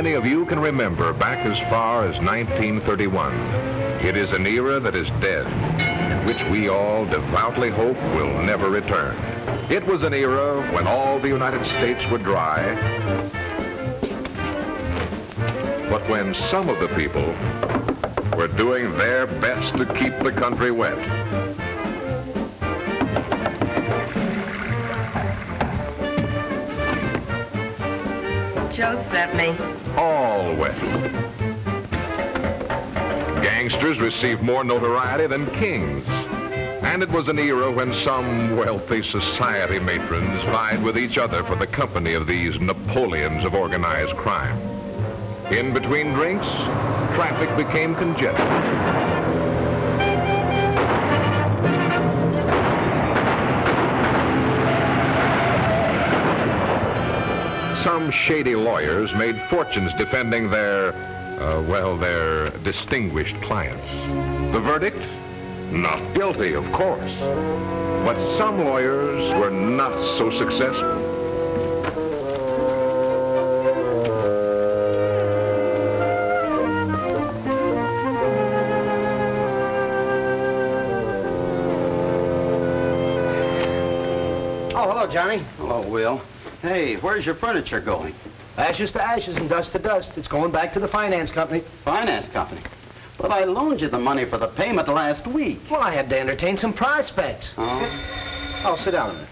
many of you can remember back as far as 1931. It is an era that is dead, which we all devoutly hope will never return. It was an era when all the United States were dry, but when some of the people were doing their best to keep the country wet. Joe sent me. All wet. Gangsters received more notoriety than kings. And it was an era when some wealthy society matrons vied with each other for the company of these Napoleons of organized crime. In between drinks, traffic became congested. Some shady lawyers made fortunes defending their distinguished clients. The verdict? Not guilty, of course. But some lawyers were not so successful. Oh, hello, Johnny. Hello, Will. Hey, where's your furniture going? Ashes to ashes and dust to dust. It's going back to the finance company. Finance company? But I loaned you the money for the payment last week. Well, I had to entertain some prospects. Oh, sit down a minute.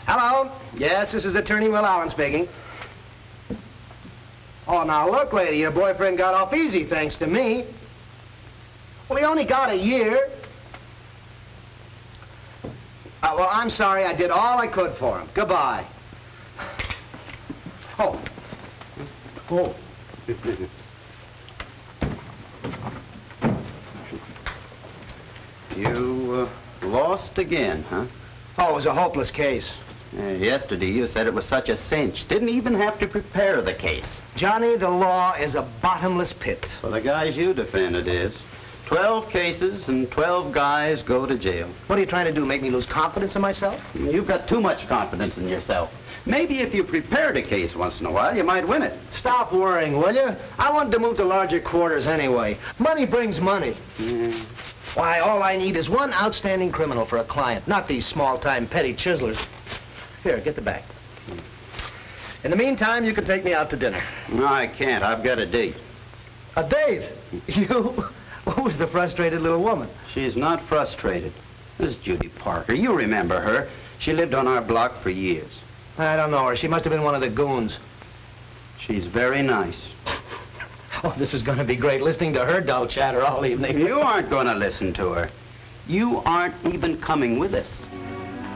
Hello? Yes, this is Attorney Will Allen speaking. Oh, now look, lady, your boyfriend got off easy thanks to me. Well, he only got a year. Well, I'm sorry. I did all I could for him. Goodbye. Oh. Oh. You lost again, huh? Oh, it was a hopeless case. Yesterday you said it was such a cinch. Didn't even have to prepare the case. Johnny, the law is a bottomless pit. For the guys you defend, it is. 12 cases and 12 guys go to jail. What are you trying to do, make me lose confidence in myself? You've got too much confidence in yourself. Maybe if you prepared a case once in a while, you might win it. Stop worrying, will you? I wanted to move to larger quarters anyway. Money brings money. Yeah. Why, all I need is one outstanding criminal for a client, not these small-time petty chiselers. Here, get the bag. In the meantime, you can take me out to dinner. No, I can't. I've got a date. A date? You? Who's the frustrated little woman? She's not frustrated. This is Judy Parker. You remember her. She lived on our block for years. I don't know her. She must have been one of the goons. She's very nice. Oh, this is going to be great, listening to her dull chatter all evening. You aren't going to listen to her. You aren't even coming with us.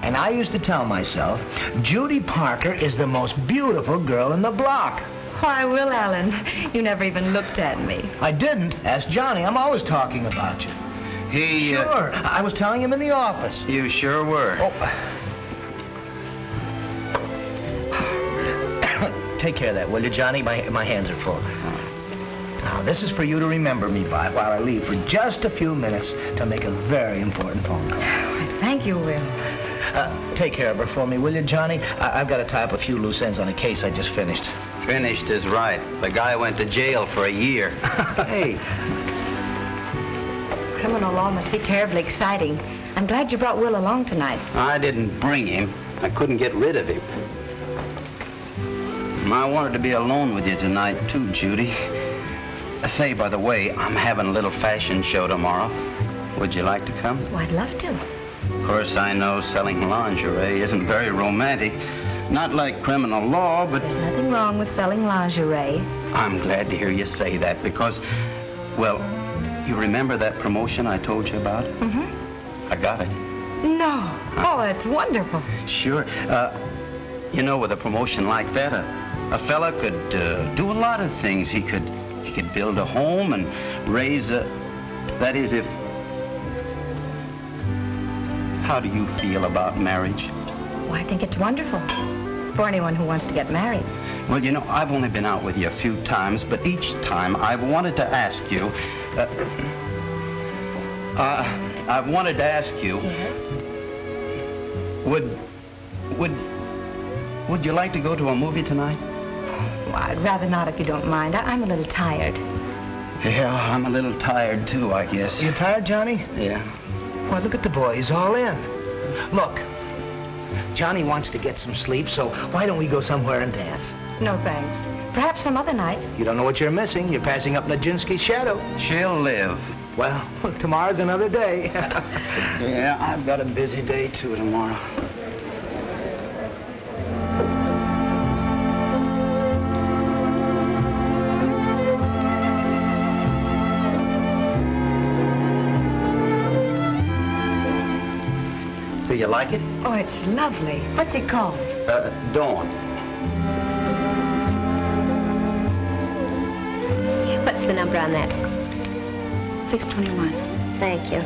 And I used to tell myself, Judy Parker is the most beautiful girl in the block. Why, Will Allen, you never even looked at me. I didn't. Ask Johnny. I'm always talking about you. He... Sure. I was telling him in the office. You sure were. Oh. Take care of that, will you, Johnny? My hands are full. Now, this is for you to remember me by while I leave for just a few minutes to make a very important phone call. Thank you, Will. Take care of her for me, will you, Johnny? I've got to tie up a few loose ends on a case I just finished. Finished is right. The guy went to jail for a year. Hey. Criminal law must be terribly exciting. I'm glad you brought Will along tonight. I didn't bring him. I couldn't get rid of him. I wanted to be alone with you tonight, too, Judy. Say, by the way, I'm having a little fashion show tomorrow. Would you like to come? Oh, I'd love to. Of course, I know selling lingerie isn't very romantic. Not like criminal law, but... There's nothing wrong with selling lingerie. I'm glad to hear you say that because, well, you remember that promotion I told you about? Mm-hmm. I got it. No. Oh, that's wonderful. Sure. You know, with a promotion like that, a fella could do a lot of things. He could build a home and raise a... That is, if... How do you feel about marriage? Oh, I think it's wonderful for anyone who wants to get married. Well, you know, I've only been out with you a few times, but each time I've wanted to ask you... I've wanted to ask you... Yes? Would you like to go to a movie tonight? Well, I'd rather not if you don't mind. I'm a little tired. Yeah, I'm a little tired, too, I guess. You tired, Johnny? Yeah. Well, look at the boy. He's all in. Look, Johnny wants to get some sleep, so why don't we go somewhere and dance? No, thanks. Perhaps some other night. You don't know what you're missing. You're passing up Nijinsky's shadow. She'll live. Well, tomorrow's another day. Yeah, I've got a busy day, too, tomorrow. Do you like it? Oh, it's lovely. What's it called? Dawn. What's the number on that? 621. Thank you.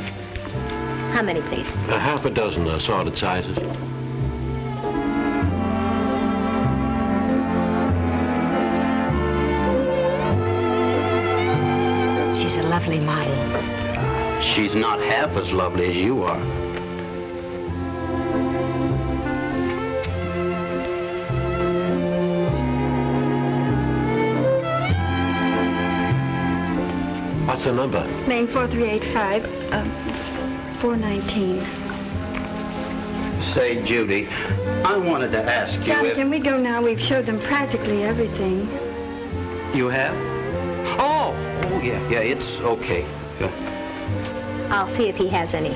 How many, please? Half a dozen assorted sizes. She's a lovely model. She's not half as lovely as you are. What's the number? Main 4385, 419. Say, Judy, I wanted to ask you Johnny, if... can we go now? We've showed them practically everything. You have? Oh, yeah, it's okay. I'll see if he has any.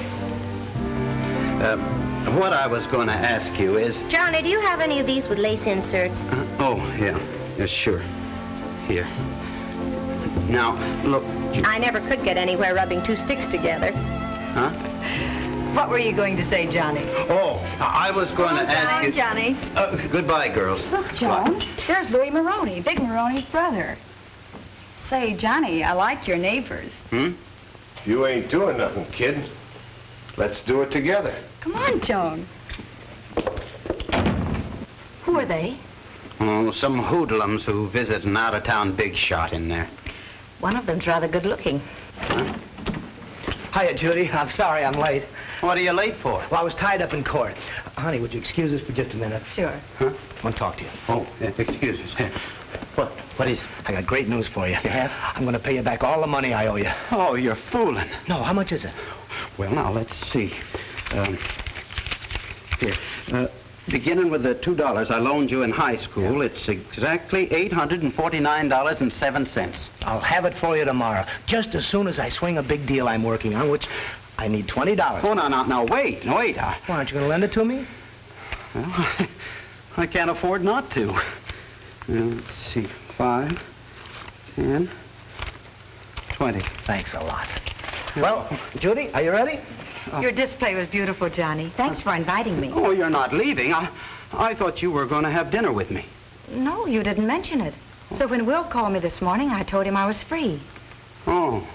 What I was going to ask you is... Johnny, do you have any of these with lace inserts? Yeah, sure. Here. Now, look... I never could get anywhere rubbing two sticks together. Huh? What were you going to say, Johnny? Oh, I was going to ask you... Johnny. Goodbye, girls. Look, Joan, there's Louis Moronie, Big Moronie's brother. Say, Johnny, I like your neighbors. You ain't doing nothing, kid. Let's do it together. Come on, Joan. Who are they? Oh, some hoodlums who visit an out-of-town big shot in there. One of them's rather good looking. Hiya, Judy. I'm sorry I'm late. What are you late for? Well, I was tied up in court. Honey, would you excuse us for just a minute? Sure. I want to talk to you. Oh, excuse us. What is it? I got great news for you. You have? I'm going to pay you back all the money I owe you. Oh, you're fooling. No, how much is it? Well, now, let's see. Here. Beginning with the $2 I loaned you in high school, it's exactly $849.07. I'll have it for you tomorrow, just as soon as I swing a big deal I'm working on, which I need $20. Oh, no, wait. Why, aren't you going to lend it to me? Well, I can't afford not to. Let's see, 5, 10, 20. Thanks a lot. Well, Judy, are you ready? Your display was beautiful, Johnny. Thanks for inviting me. Oh, you're not leaving. I thought you were going to have dinner with me. No, you didn't mention it. So when Will called me this morning, I told him I was free. Oh.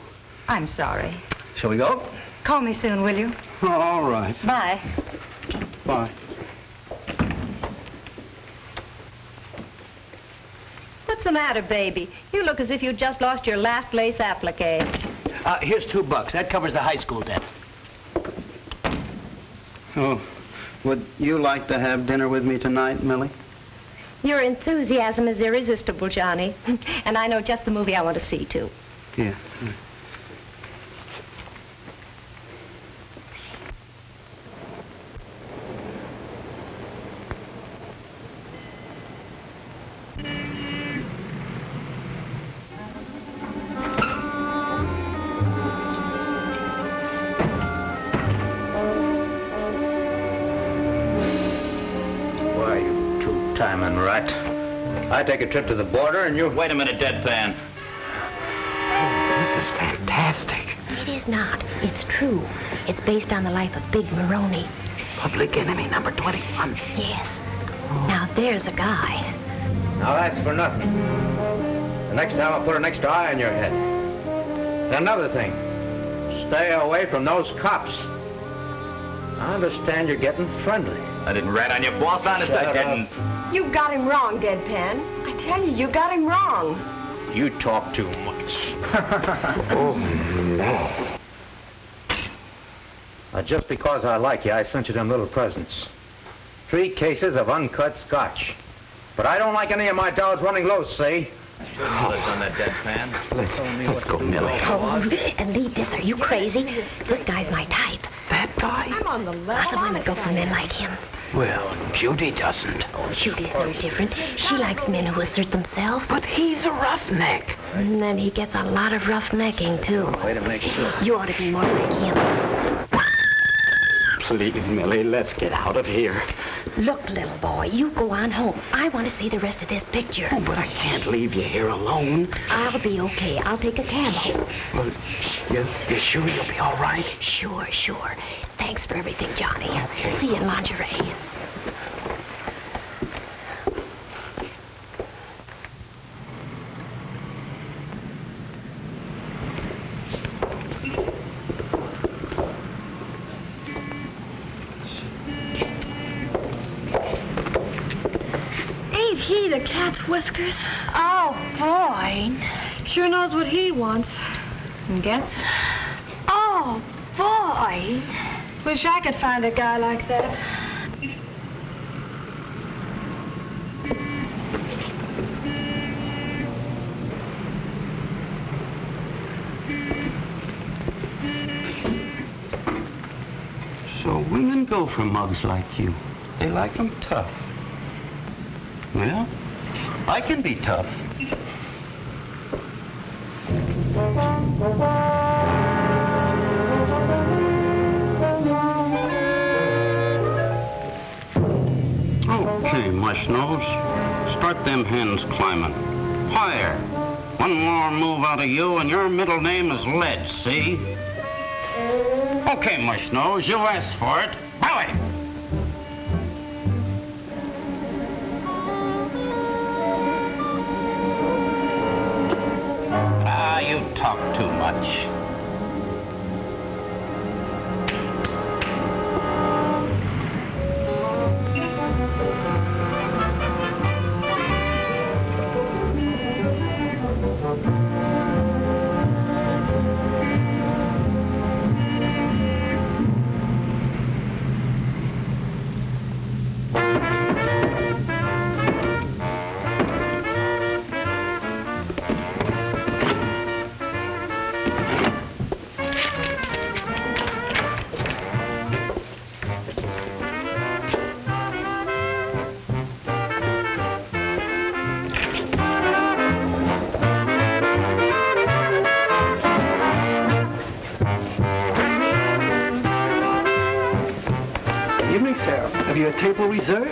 I'm sorry. Shall we go? Call me soon, will you? Oh, all right. Bye. Bye. What's the matter, baby? You look as if you just lost your last lace applique. Here's $2. That covers the high school debt. Oh, would you like to have dinner with me tonight, Millie? Your enthusiasm is irresistible, Johnny. And I know just the movie I want to see, too. Yeah. Timing rat. I take a trip to the border and you... Wait a minute, deadpan. This is fantastic. It is not. It's true. It's based on the life of Big Moronie. Public enemy number 21. Yes. Now, there's a guy. Now, that's for nothing. The next time I'll put an extra eye on your head. And another thing. Stay away from those cops. I understand you're getting friendly. I didn't rat on your boss, honest, I didn't. You got him wrong, Deadpan. I tell you, you got him wrong. You talk too much. Oh, no. Just because I like you, I sent you them little presents. 3 cases of uncut scotch. But I don't like any of my dolls running loose, see? On that deadpan. Let's go, Millie. Oh, and leave this. Are you crazy? This guy's my type. That guy? I'm on the level. Lots of women go for men like him. Well, Judy doesn't. Oh, Judy's no different. She likes men who assert themselves. But he's a roughneck. And then he gets a lot of roughnecking, too. Way to make sure. You ought to be more like him. Please, Millie, let's get out of here. Look, little boy, you go on home. I want to see the rest of this picture. Oh, but I can't leave you here alone. I'll be okay. I'll take a cab home. Well, you sure you'll be all right? Sure. Thanks for everything, Johnny. Okay. See you in lingerie. 'Ain't he the cat's whiskers? Oh, boy. Sure knows what he wants. And gets it. Oh, boy. Wish I could find a guy like that. So women go for mugs like you. They like them tough. Well, I can be tough. Okay, mush nose. Start them hens climbing. Higher. One more move out of you and your middle name is Lead, see? Okay, mush nose, you asked for it. Bowie! You talk too much. Have you a table reserved?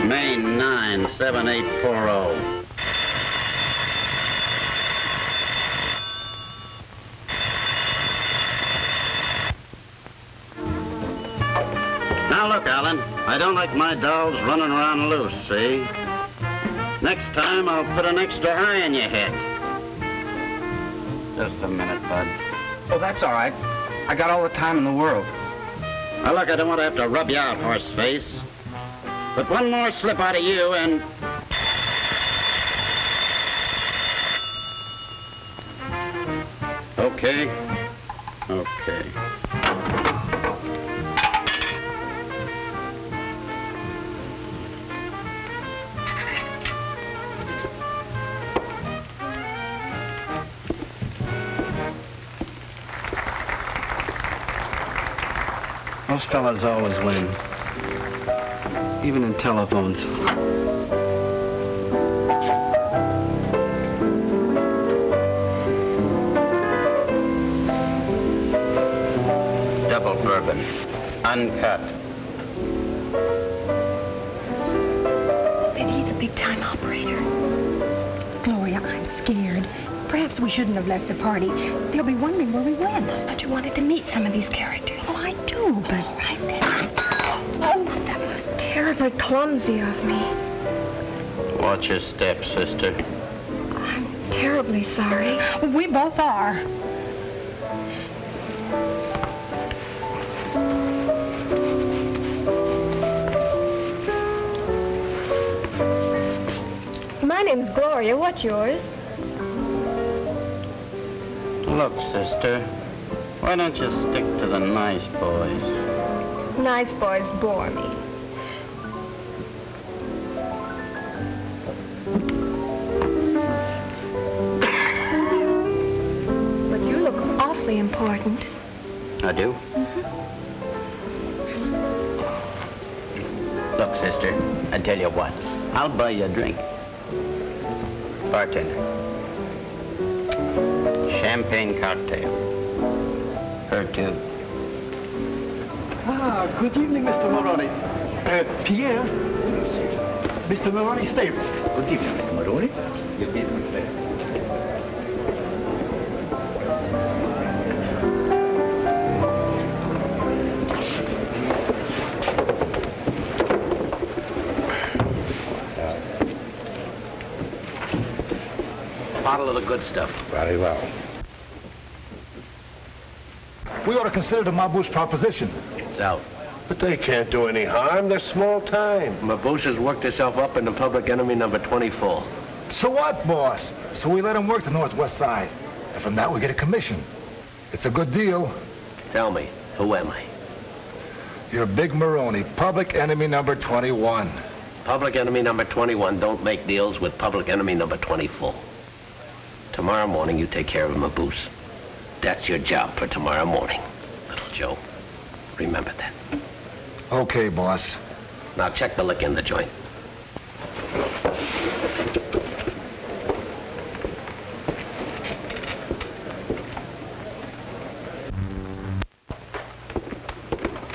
Main 97840. Now look, Alan, I don't like my dolls running around loose, see? Next time I'll put an extra eye in your head. Just a minute, bud. Oh, that's all right. I got all the time in the world. Now look, I don't want to have to rub you out, horse face. But one more slip out of you and... Okay. Okay. Those fellas always win. Even in telephones. Double bourbon. Uncut. Maybe he's a big-time operator. Gloria, I'm scared. Perhaps we shouldn't have left the party. They'll be wondering where we went. But you wanted to meet some of these characters. Oh, I do, but... Right then. Oh, that was Terribly clumsy of me. Watch your step, sister. I'm terribly sorry. We both are. name's Gloria. What's yours? Look, sister, why don't you stick to the nice boys? Nice boys bore me. But you look awfully important. I do? Look, sister, I tell you what. I'll buy you a drink. Bartender. Champagne cocktail. Her too. Ah, good evening, Mr. Moronie. Pierre. Mr. Moronie's favorite. Good evening, Mr. Moronie. Good evening, sir. Bottle of the good stuff. Very well. We ought to consider the Maboose proposition. It's out. But they can't do any harm. They're small time. Maboose has worked herself up into public enemy number 24. So what, boss? So we let him work the Northwest Side. And from that, we get a commission. It's a good deal. Tell me, who am I? You're Big Moronie, public enemy number 21. Public enemy number 21 don't make deals with public enemy number 24. Tomorrow morning, you take care of Maboose. That's your job for tomorrow morning, little Joe. Remember that. Okay, boss. Now check the lick in the joint.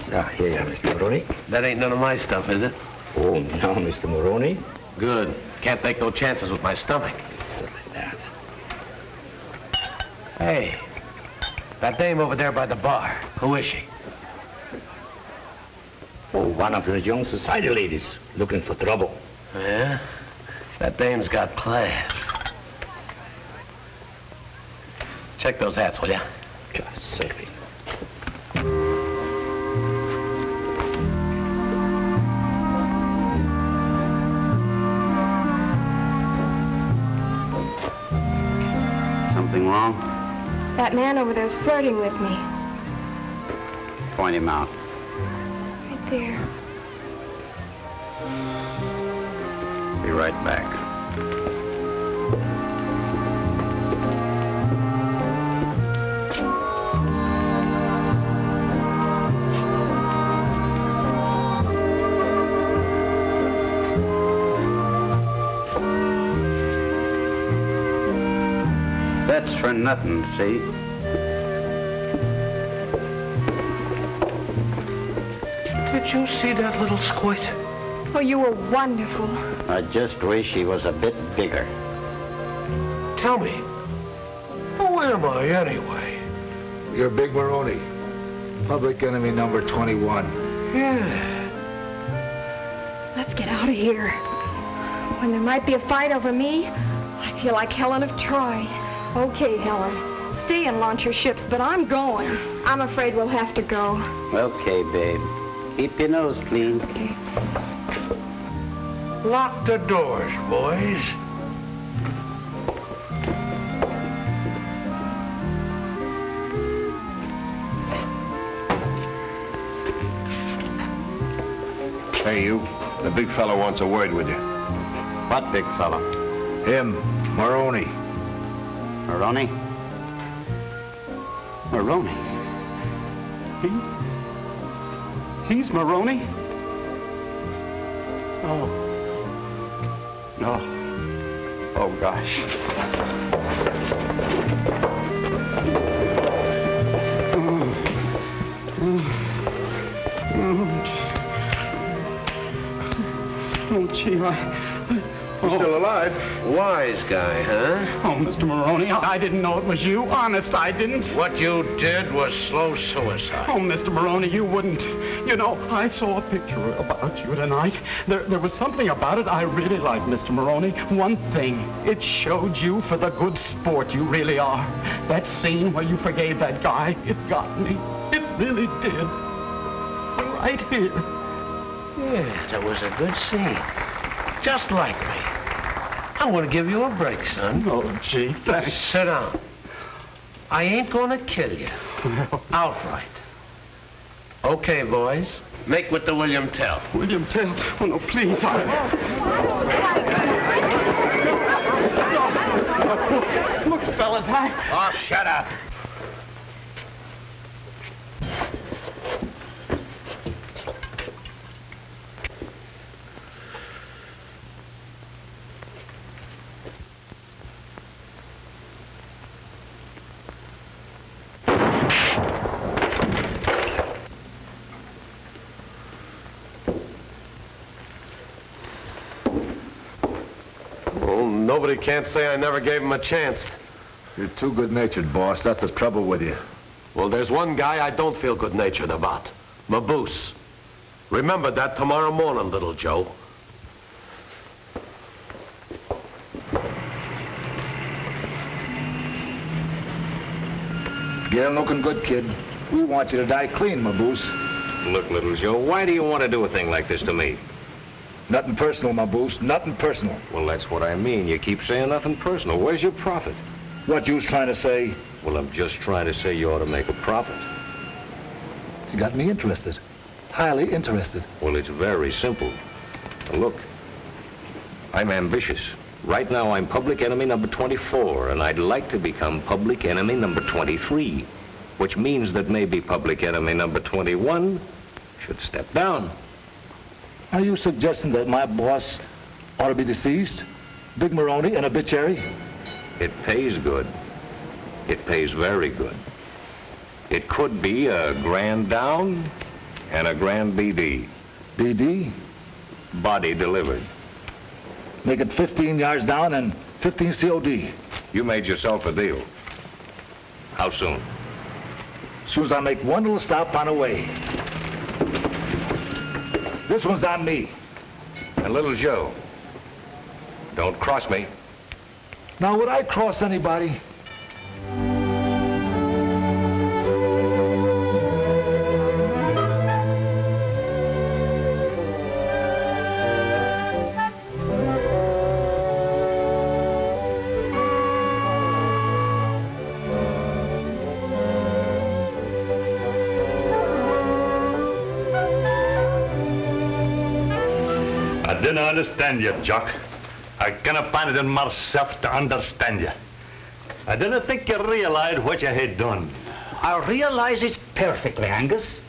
So, here you are, Mr. Moronie. That ain't none of my stuff, is it? Oh, no, Mr. Moronie. Good. Can't take no chances with my stomach. Certainly not. Hey, that dame over there by the bar, who is she? Oh, one of your young society ladies looking for trouble. Yeah? That dame's got class. Check those hats, will ya? Sure, certainly. Something wrong? That man over there's flirting with me. Point him out. Right there. Be right back. That's for nothing, see? Did you see that little squid? Oh, you were wonderful. I just wish he was a bit bigger. Tell me, who am I anyway? You're Big Moronie, public enemy number 21. Yeah. Let's get out of here. When there might be a fight over me, I feel like Helen of Troy. Okay, Helen. Stay and launch your ships, but I'm going. I'm afraid we'll have to go. Okay, babe. Keep your nose clean. Okay. Lock the doors, boys. Hey, you. The big fella wants a word with you. What big fella? Him, Moronie. Moronie? Moronie? He's Moronie? Oh. Oh. Oh, gosh. Oh, gee, You're still alive? Wise guy, huh? Oh, Mr. Moronie, I didn't know it was you. Honest, I didn't. What you did was slow suicide. Oh, Mr. Moronie, you wouldn't. You know, I saw a picture about you tonight. There was something about it I really liked, Mr. Moronie. One thing, it showed you for the good sport you really are. That scene where you forgave that guy, it got me. It really did. Right here. Yeah, that was a good scene. Just like me. I'm going to give you a break, son. Oh, gee, thanks. Sit down. I ain't going to kill you. Outright. Okay, boys. Make with the William Tell. William Tell? Oh, no, please. Look, fellas, Oh, shut up. Nobody can't say I never gave him a chance. You're too good-natured, boss. That's the trouble with you. Well, there's one guy I don't feel good-natured about. Maboose. Remember that tomorrow morning, little Joe. Get him looking good, kid. We want you to die clean, Maboose. Look, little Joe, why do you want to do a thing like this to me? Nothing personal, Maboose. Nothing personal. Well, that's what I mean. You keep saying nothing personal. Where's your profit? What you was trying to say? Well, I'm just trying to say you ought to make a profit. You got me interested. Highly interested. Well, it's very simple. Now, look, I'm ambitious. Right now, I'm public enemy number 24, and I'd like to become public enemy number 23, which means that maybe public enemy number 21 should step down. Are you suggesting that my boss ought to be deceased? Big Moronie, an obituary? It pays good. It pays very good. It could be a grand down and a grand BD. BD? Body delivered. Make it 15 yards down and 15 COD. You made yourself a deal. How soon? As soon as I make one little stop on the way. This one's on me. And little Joe, don't cross me. Now, would I cross anybody? I didn't understand you, Jock. I can't find it in myself to understand you. I didn't think you realized what you had done. I realize it perfectly, Angus.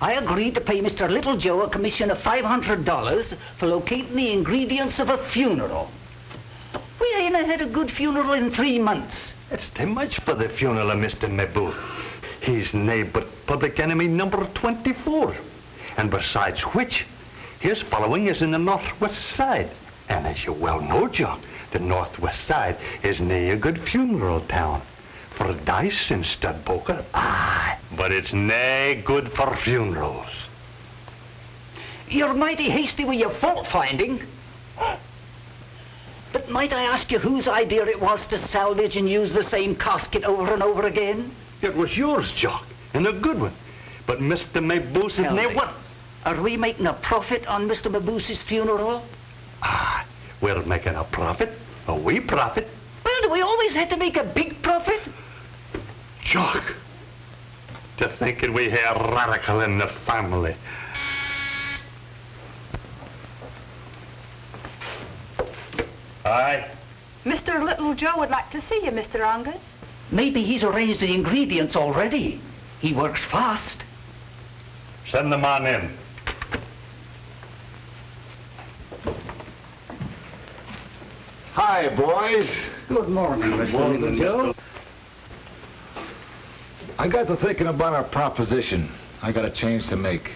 I agreed to pay Mr. Little Joe a commission of $500 for locating the ingredients of a funeral. We ain't had a good funeral in 3 months. It's too much for the funeral of Mr. Maboose. He's nae but public enemy number 24. And besides which, his following is in the northwest side. And as you well know, Jock, the northwest side is nae a good funeral town. For dice and stud poker, aye. But it's nae good for funerals. You're mighty hasty with your fault-finding. But might I ask you whose idea it was to salvage and use the same casket over and over again? It was yours, Jock, and a good one. But Mr. Maboose is nae what? Are we making a profit on Mr. Maboose's funeral? Ah, we're making a profit. A wee profit. Well, do we always have to make a big profit? Jock, to think that we have a radical in the family. Aye. Mr. Little Joe would like to see you, Mr. Angus. Maybe he's arranged the ingredients already. He works fast. Send them on in. Hi, boys. Good morning, Mr. Little Joe. I got to thinking about our proposition. I got a change to make.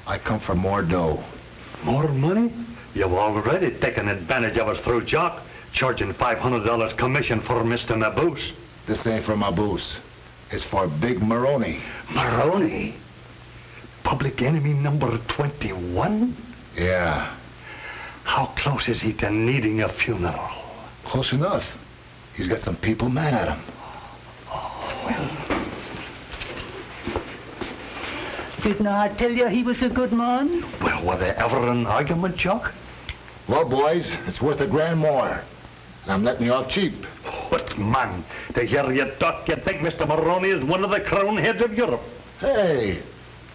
I come for more dough. More money? You've already taken advantage of us through Jock, charging $500 commission for Mr. Maboose. This ain't for Maboose. It's for Big Moronie. Moronie? Public enemy number 21? Yeah. How close is he to needing a funeral? Close enough. He's got some people mad at him. Oh, well. Didn't I tell you he was a good man? Well, were there ever an argument, Jock? Well, boys, it's worth $1,000 more. And I'm letting you off cheap. What, man? To hear you talk, you think Mr. Moronie is one of the crown heads of Europe. Hey,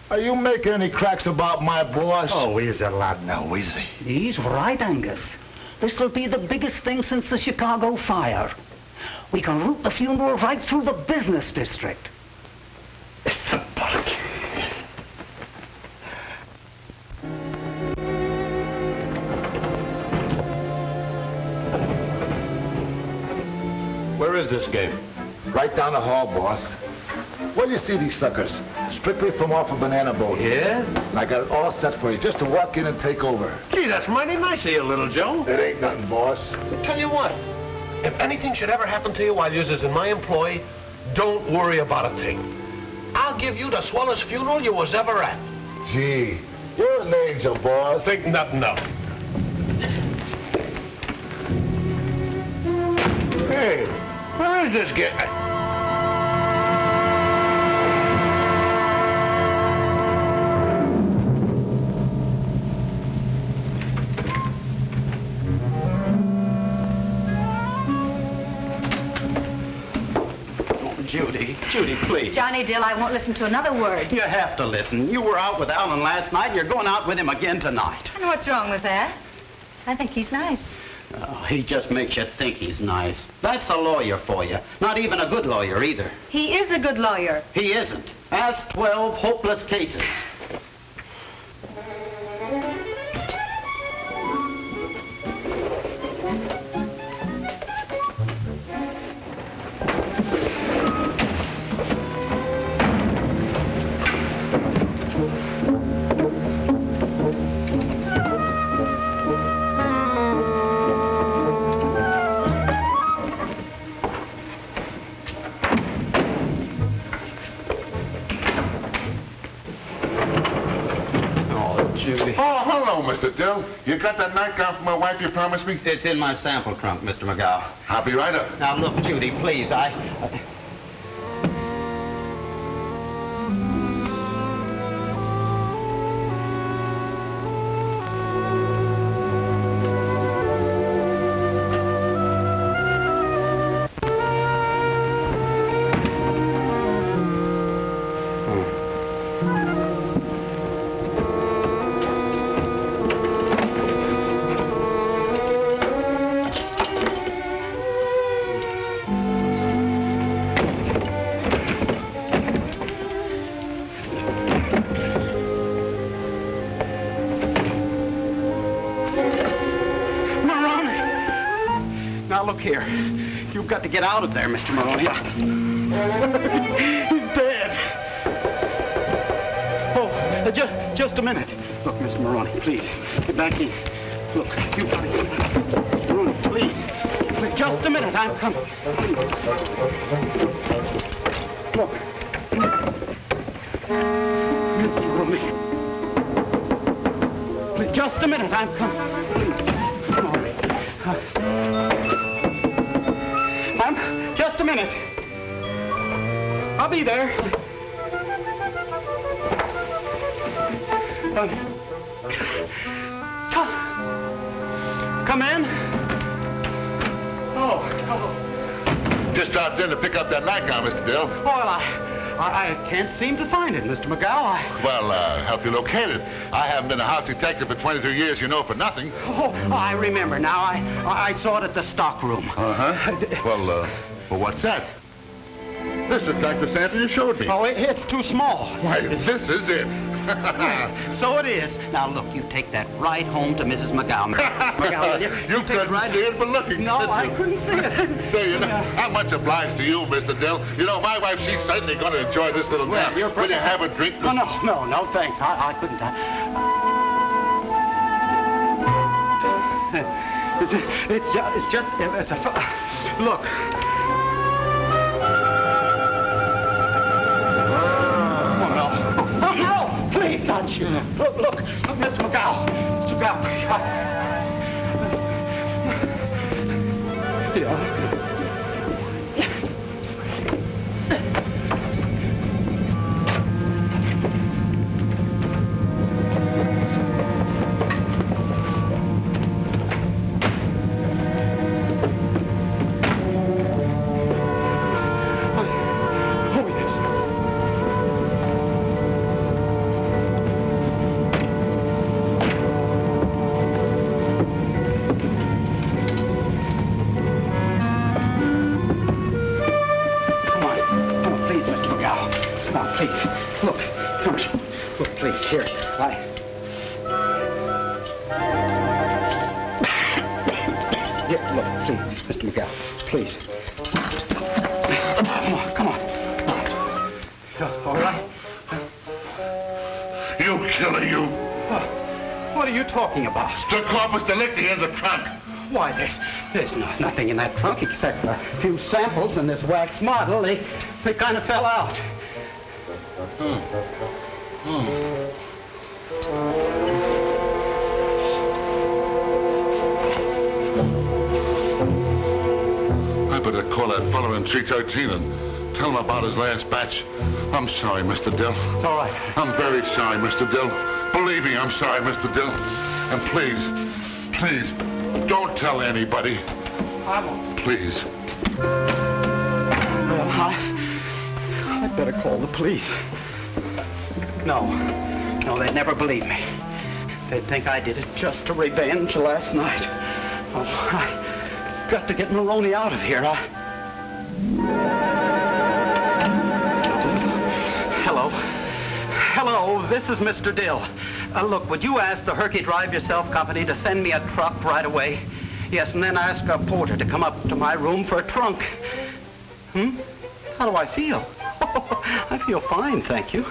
are you making any cracks about my boss? Oh, he's a lad now, is he? He's right, Angus. This'll be the biggest thing since the Chicago fire. We can route the funeral right through the business district. It's a bollock. Where is this game? Right down the hall, boss. Where do you see these suckers? Strictly from off a banana boat. Yeah? And I got it all set for you, just to walk in and take over. Gee, that's mighty nice of you, little Joe. It ain't nothing, boss. Tell you what, if anything should ever happen to you while you're in my employ, don't worry about a thing. I'll give you the swellest funeral you was ever at. Gee, you're an angel, boss. Think nothing of it. Hey, where is this getting? Judy, please. Johnny Dill, I won't listen to another word. You have to listen. You were out with Alan last night, and you're going out with him again tonight. And what's wrong with that? I think he's nice. Oh, he just makes you think he's nice. That's a lawyer for you. Not even a good lawyer, either. He is a good lawyer. He isn't. Ask 12 hopeless cases. Oh, hello, Mr. Dill. You got that nightgown for my wife you promised me? It's in my sample trunk, Mr. McGow. I'll be right up. Now, look, Judy, please, Look here. You've got to get out of there, Mr. Moronie. He's dead. Oh, just a minute. Look, Mr. Moronie, please, get back in. Look, you've got to get back. Moronie, please. Just a minute, I'm coming. Look. Mr. Moronie. Please, just a minute, I'm coming. Just a minute. I'll be there. Come in. Oh, hello. Just dropped in to pick up that nightgown, Mr. Dill. Well, I can't seem to find it, Mr. McGow. Well, help you locate it. I haven't been a house detective for 22 years, you know, for nothing. Oh, I remember now. I saw it at the stock room. Uh-huh. Well, what's that? This looks like the sample you showed me. Oh, it's too small. Why, this is it. So it is. Now, look, you take that right home to Mrs. McGow. McGow, you couldn't see it for looking. No, I couldn't see it. So, you know, I'm much obliged to you, Mr. Dill. You know, my wife, she's certainly going to enjoy this little nap. Will you have a drink? No, thanks. I couldn't. It's a... Look. Please, not you. Look, Mr. McGow. Mr. McGow. Yeah. Come on, please. Look, come on. Look, please, here. Here, look, please, Mr. McGowan, please. Come on. All right? You killer, you. What are you talking about? The corpus delicti in the trunk. Why, there's nothing in that trunk except a few samples and this wax model. They kind of fell out. I better call that fellow in 313 and tell him about his last batch. I'm sorry, Mr. Dill. It's all right. I'm very sorry, Mr. Dill. Believe me, I'm sorry, Mr. Dill. And please, don't tell anybody. I won't. Please. Well, I'd better call the police. No, they'd never believe me. They'd think I did it just to revenge last night. Oh, I got to get Moronie out of here. Hello, this is Mr. Dill. Look, would you ask the Herky Drive Yourself Company to send me a truck right away? Yes, and then ask a porter to come up to my room for a trunk. How do I feel? I feel fine, thank you.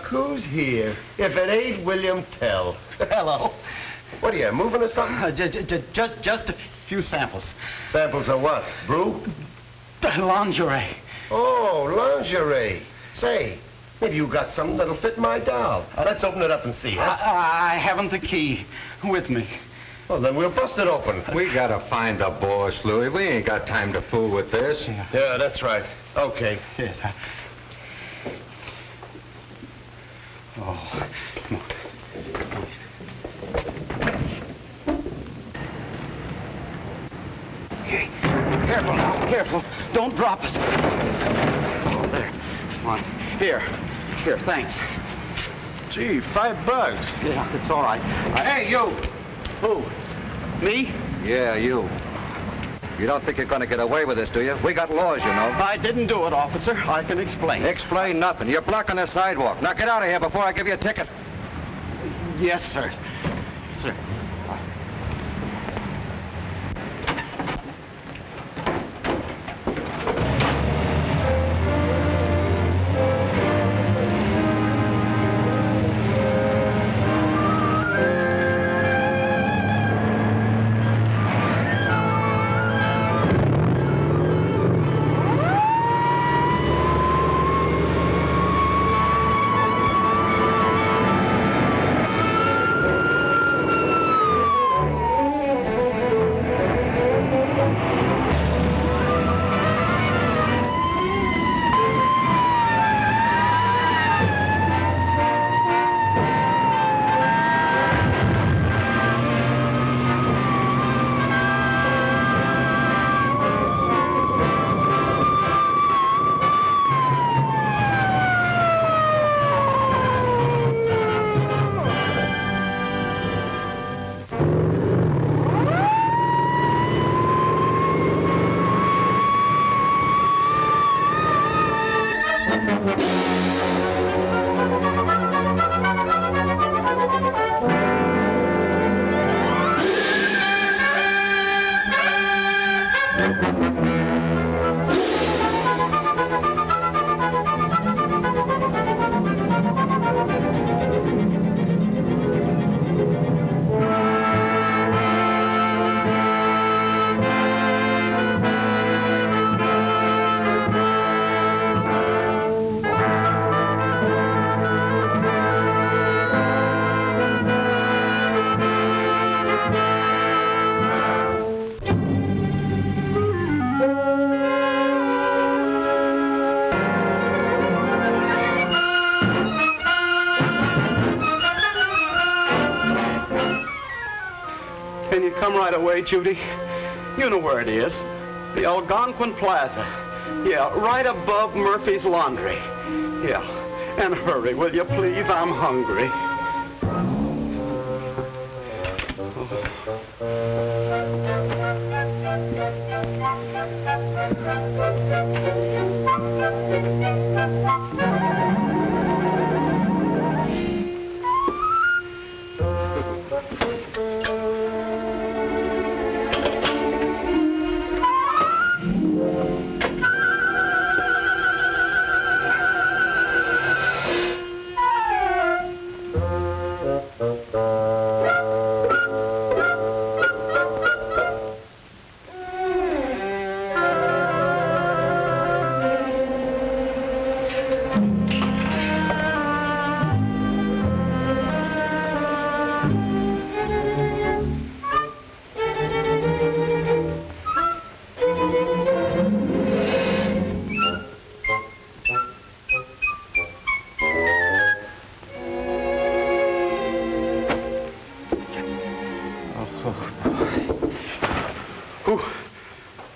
Who's here? If it ain't William Tell. Hello. What are you, moving or something? Just a few samples. Samples of what? Brew? Lingerie. Oh, lingerie. Say, maybe you got something that'll fit my doll. Let's open it up and see, huh? I haven't the key with me. Well, then we'll bust it open. We gotta find the boss, Louis. We ain't got time to fool with this. Yeah, that's right. Okay. Yes, Oh, come on. Okay, careful now, careful. Don't drop it. Oh, there. Come on. Here, thanks. Gee, $5. Yeah, it's all right. Hey, you! Who? Me? Yeah, you. You don't think you're going to get away with this, do you? We got laws, you know. I didn't do it, officer. I can explain. Explain nothing. You're blocking the sidewalk. Now get out of here before I give you a ticket. Yes, sir. Sir. Can you come right away, Judy? You know where it is. The Algonquin Plaza. Yeah, right above Murphy's Laundry. Yeah. And hurry, will you please? I'm hungry.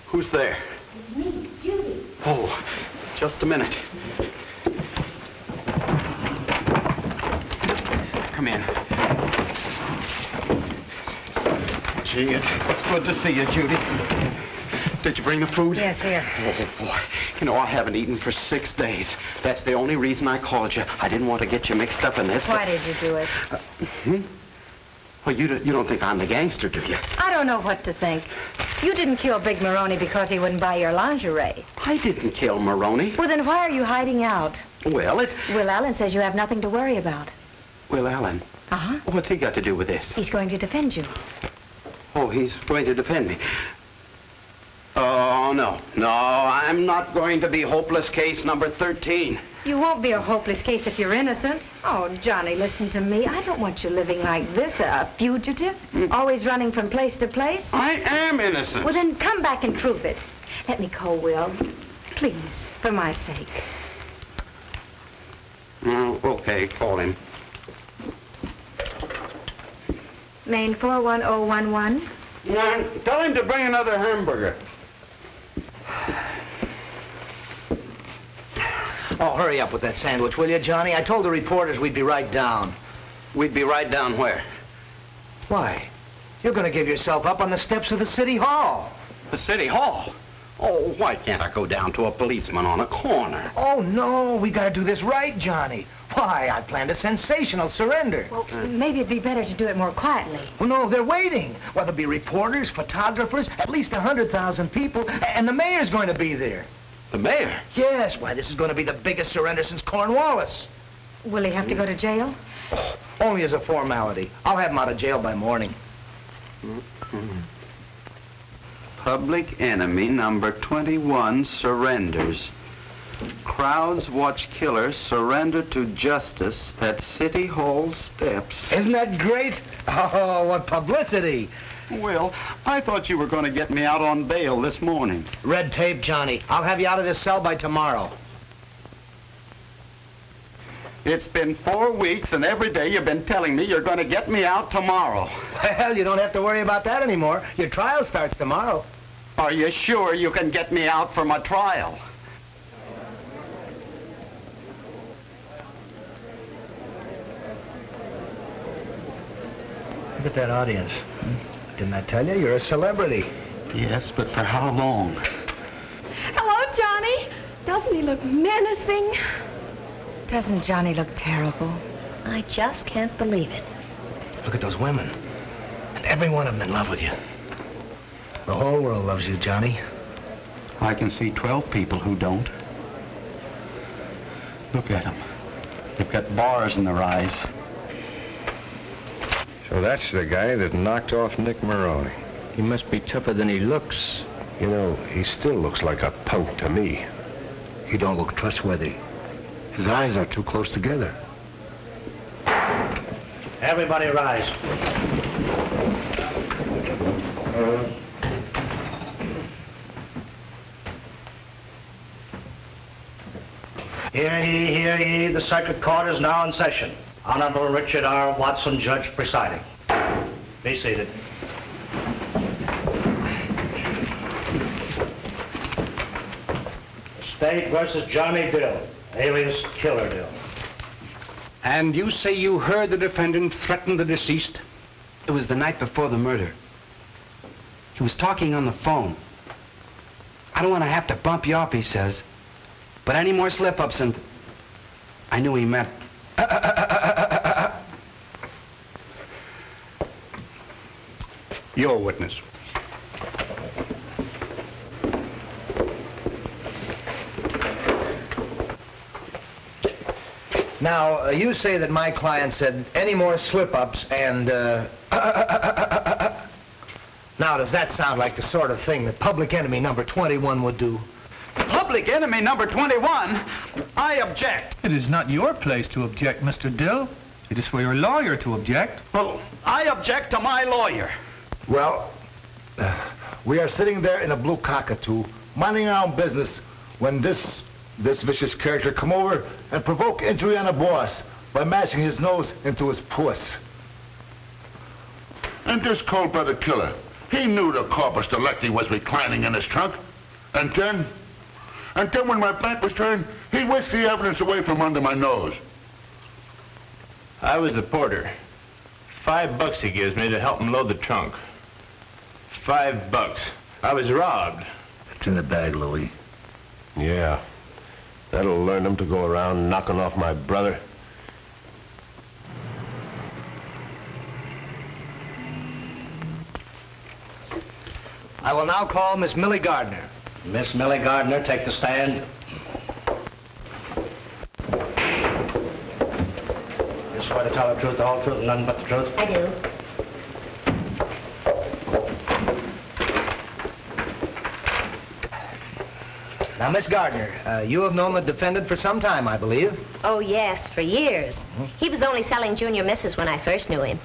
Who's there? It's me, Judy. Oh, just a minute. Come in. Gee, it's good to see you, Judy. Did you bring the food? Yes, here. Oh, boy. You know, I haven't eaten for 6 days. That's the only reason I called you. I didn't want to get you mixed up in this. Why did you do it? Well, you don't think I'm the gangster, do you? I don't know what to think. You didn't kill Big Moronie because he wouldn't buy your lingerie. I didn't kill Moronie. Well, then why are you hiding out? Well, Will Allen says you have nothing to worry about. Will Allen? Uh-huh. What's he got to do with this? He's going to defend you. Oh, he's going to defend me. Oh, no. No, I'm not going to be hopeless case number 13. You won't be a hopeless case if you're innocent. Oh, Johnny, listen to me. I don't want you living like this, a fugitive, always running from place to place. I am innocent. Well, then come back and prove it. Let me call Will. Please, for my sake. Oh, okay, call him. Main 41011. Tell him to bring another hamburger. Oh, hurry up with that sandwich, will you, Johnny? I told the reporters we'd be right down. We'd be right down where? Why? You're going to give yourself up on the steps of the City Hall. The City Hall? Oh, why can't I go down to a policeman on a corner? Oh, no, we got to do this right, Johnny. Why, I planned a sensational surrender. Well, maybe it'd be better to do it more quietly. Oh, no, they're waiting. Well, there'll be reporters, photographers, at least 100,000 people, and the mayor's going to be there. The mayor? Yes, why, this is going to be the biggest surrender since Cornwallis. Will he have to go to jail? Oh, only as a formality. I'll have him out of jail by morning. Public enemy number 21 surrenders. Crowds watch killer surrender to justice at City Hall steps. Isn't that great? Oh, what publicity. Well, I thought you were going to get me out on bail this morning. Red tape, Johnny. I'll have you out of this cell by tomorrow. It's been 4 weeks, and every day you've been telling me you're going to get me out tomorrow. Well, you don't have to worry about that anymore. Your trial starts tomorrow. Are you sure you can get me out from a trial? Look at that audience. Didn't I tell you? You're a celebrity. Yes, but for how long? Hello, Johnny. Doesn't he look menacing? Doesn't Johnny look terrible? I just can't believe it. Look at those women. And every one of them in love with you. The whole world loves you, Johnny. I can see 12 people who don't. Look at them. They've got bars in their eyes. So that's the guy that knocked off Nick Moronie. He must be tougher than he looks. You know, he still looks like a punk to me. He don't look trustworthy. His eyes are too close together. Everybody rise. Hear ye, hear ye. The circuit court is now in session. Honorable Richard R. Watson, judge presiding. Be seated. State versus Johnny Dill, alias Killer Dill. And you say you heard the defendant threaten the deceased? It was the night before the murder. He was talking on the phone. I don't want to have to bump you up, he says. But any more slip-ups and... I knew he meant... Your witness. Now, you say that my client said any more slip-ups and, Now, does that sound like the sort of thing that public enemy number 21 would do? Public enemy number 21? I object. It is not your place to object, Mr. Dill. It is for your lawyer to object. Well, I object to my lawyer. Well, we are sitting there in a blue cockatoo, minding our own business, when this vicious character come over and provoke injury on a boss by mashing his nose into his puss. And this cold-blooded killer, he knew the corpus delicti was reclining in his trunk. And then when my back was turned, he whisked the evidence away from under my nose. I was the porter. $5 he gives me to help him load the trunk. $5. I was robbed. It's in the bag, Louie. Yeah. That'll learn him to go around knocking off my brother. I will now call Miss Millie Gardner. Miss Millie Gardner, take the stand. You swear to tell the truth, the whole truth, and nothing but the truth? I do. Now, Miss Gardner, you have known the defendant for some time, I believe. Oh, yes, for years. He was only selling junior misses when I first knew him.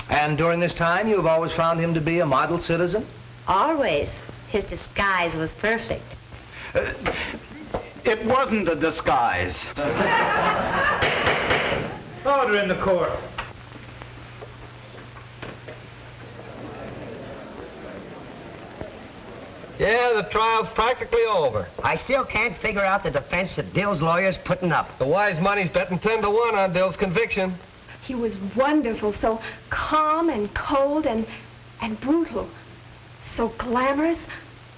And during this time, you have always found him to be a model citizen? Always. His disguise was perfect. It wasn't a disguise. Order in the court. Yeah, the trial's practically over. I still can't figure out the defense that Dill's lawyer's putting up. The wise money's betting 10 to 1 on Dill's conviction. He was wonderful, so calm and cold and brutal. So glamorous.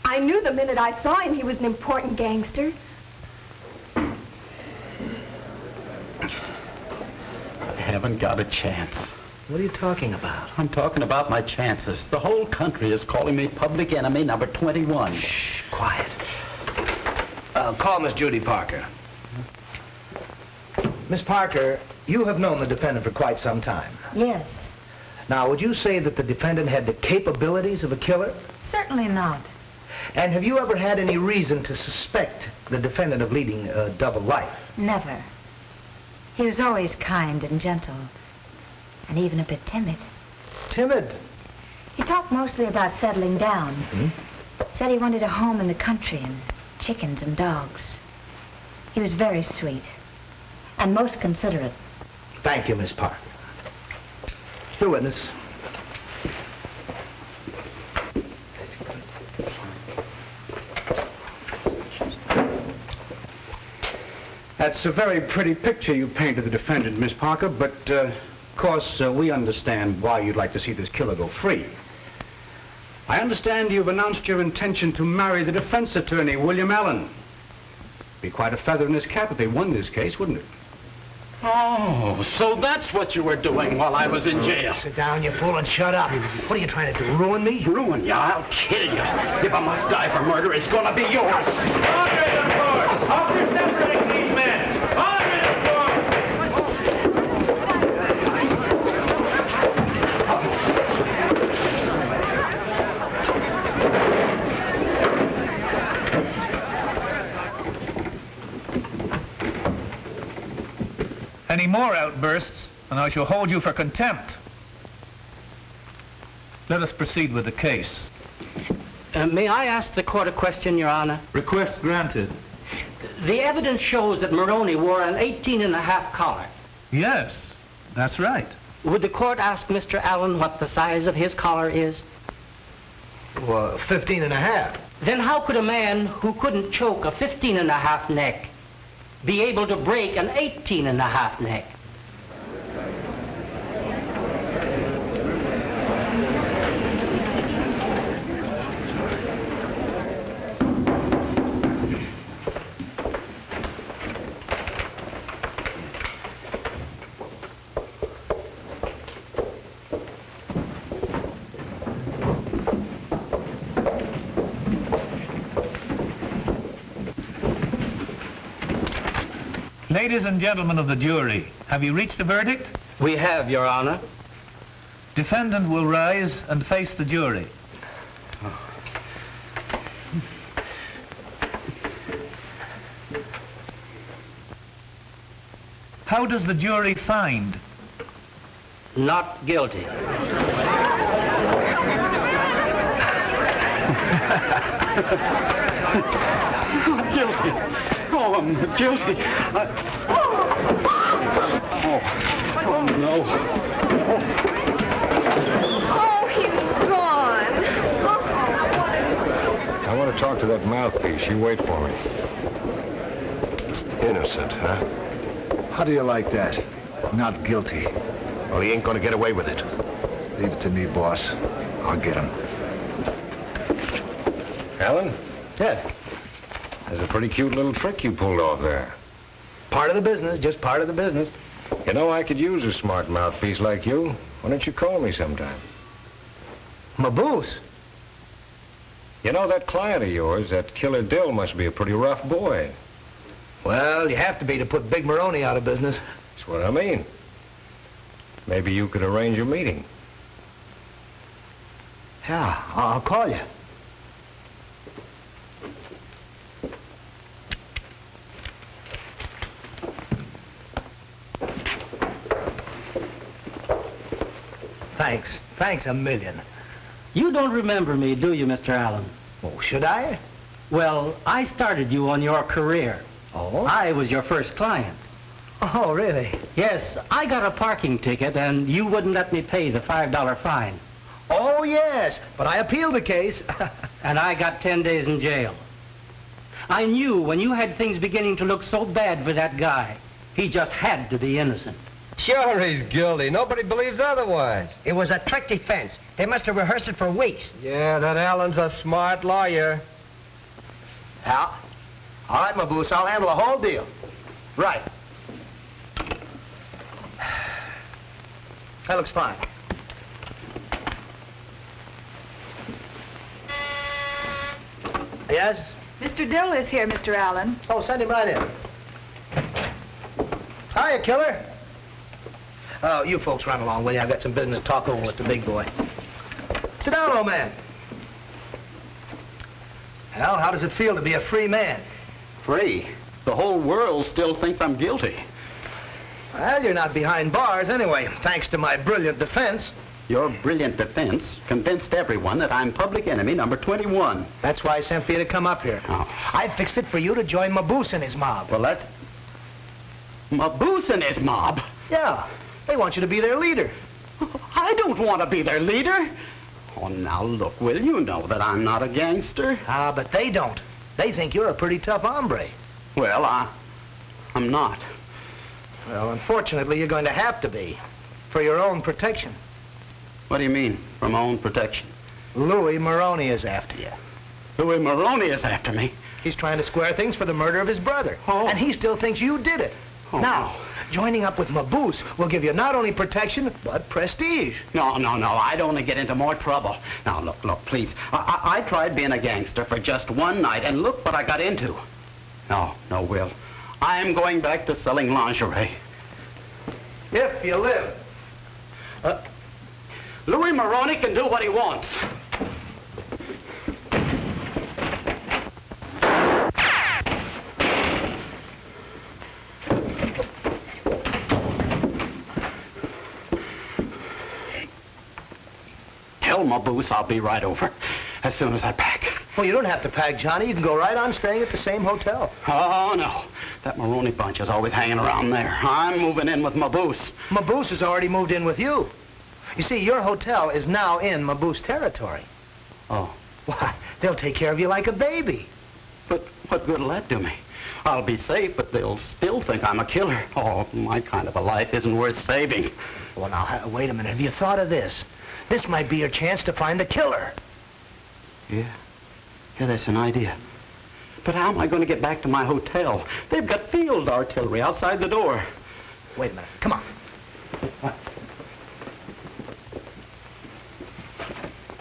I knew the minute I saw him he was an important gangster. I haven't got a chance. What are you talking about? I'm talking about my chances. The whole country is calling me public enemy number 21. Shh, quiet. Call Miss Judy Parker. Miss Parker, you have known the defendant for quite some time. Yes. Now, would you say that the defendant had the capabilities of a killer? Certainly not. And have you ever had any reason to suspect the defendant of leading a double life? Never. He was always kind and gentle, and even a bit timid. Timid? He talked mostly about settling down. Said he wanted a home in the country and chickens and dogs. He was very sweet and most considerate. Thank you, Miss Parker. The witness. That's a very pretty picture you painted the defendant, Miss Parker, but, of course, we understand why you'd like to see this killer go free. I understand you've announced your intention to marry the defense attorney, William Allen. Be quite a feather in his cap if they won this case, wouldn't it? Oh, so that's what you were doing while I was in jail. Sit down, you fool, and shut up. What are you trying to do, ruin me? Ruin you? I'll kill you. If I must die for murder, it's gonna be yours. Order in the court! Officer separating these men! Order in the court! Any more outbursts, and I shall hold you for contempt. Let us proceed with the case. May I ask the court a question, Your Honor? Request granted. The evidence shows that Moronie wore an 18.5 collar. Yes, that's right. Would the court ask Mr. Allen what the size of his collar is? Well, 15.5. Then how could a man who couldn't choke a 15.5 neck be able to break an 18.5 neck? Ladies and gentlemen of the jury, have you reached a verdict? We have, Your Honor. Defendant will rise and face the jury. How does the jury find? Not guilty. I'm guilty. Oh, I'm guilty. Oh, no. Oh, he's gone. I want to talk to that mouthpiece. You wait for me. Innocent, huh? How do you like that? Not guilty. Well, he ain't gonna get away with it. Leave it to me, boss. I'll get him. Alan? Yeah. There's a pretty cute little trick you pulled off there. Part of the business, just part of the business. You know, I could use a smart mouthpiece like you. Why don't you call me sometime? Maboose? You know, that client of yours, that killer Dill, must be a pretty rough boy. Well, you have to be to put Big Moronie out of business. That's what I mean. Maybe you could arrange a meeting. Yeah, I'll call you. Thanks. Thanks a million. You don't remember me, do you, Mr. Allen? Oh, should I? Well, I started you on your career. Oh? I was your first client. Oh, really? Yes, I got a parking ticket, and you wouldn't let me pay the $5 fine. Oh, yes, but I appealed the case. And I got 10 days in jail. I knew when you had things beginning to look so bad for that guy, he just had to be innocent. Sure he's guilty. Nobody believes otherwise. It was a trick defense. They must have rehearsed it for weeks. Yeah, that Allen's a smart lawyer. Al? All right, Maboose, I'll handle the whole deal. Right. That looks fine. Yes? Mr. Dill is here, Mr. Allen. Oh, send him right in. Hiya, killer. Oh, you folks run along, will you? I've got some business to talk over with the big boy. Sit down, old man. Well, how does it feel to be a free man? Free? The whole world still thinks I'm guilty. Well, you're not behind bars anyway, thanks to my brilliant defense. Your brilliant defense convinced everyone that I'm public enemy number 21. That's why I sent for you to come up here. Oh. I fixed it for you to join Maboose and his mob. Well, that's... Maboose and his mob? Yeah. They want you to be their leader. I don't want to be their leader. Oh, now look, Will, you know that I'm not a gangster. Ah, but they don't. They think you're a pretty tough hombre. Well, I'm not. Well, unfortunately, you're going to have to be. For your own protection. What do you mean, for my own protection? Louis Moronie is after you. Louis Moronie is after me? He's trying to square things for the murder of his brother. Oh. And he still thinks you did it. Oh. Now, joining up with Maboose will give you not only protection, but prestige. No, I don't want to get into more trouble. Now, look, please. I tried being a gangster for just one night, and look what I got into. No, Will. I'm going back to selling lingerie. If you live. Louis Moronie can do what he wants. Tell Maboose I'll be right over as soon as I pack. Well, you don't have to pack, Johnny. You can go right on staying at the same hotel. Oh, no. That Moronie bunch is always hanging around there. I'm moving in with Maboose. Maboose has already moved in with you. You see, your hotel is now in Maboose territory. Oh. Why, They'll take care of you like a baby. But what good'll that do me? I'll be safe, but they'll still think I'm a killer. Oh, my kind of a life isn't worth saving. Well, now, wait a minute. Have you thought of this? This might be your chance to find the killer. Yeah, that's an idea. But how am I going to get back to my hotel? They've got field artillery outside the door. Wait a minute. Come on.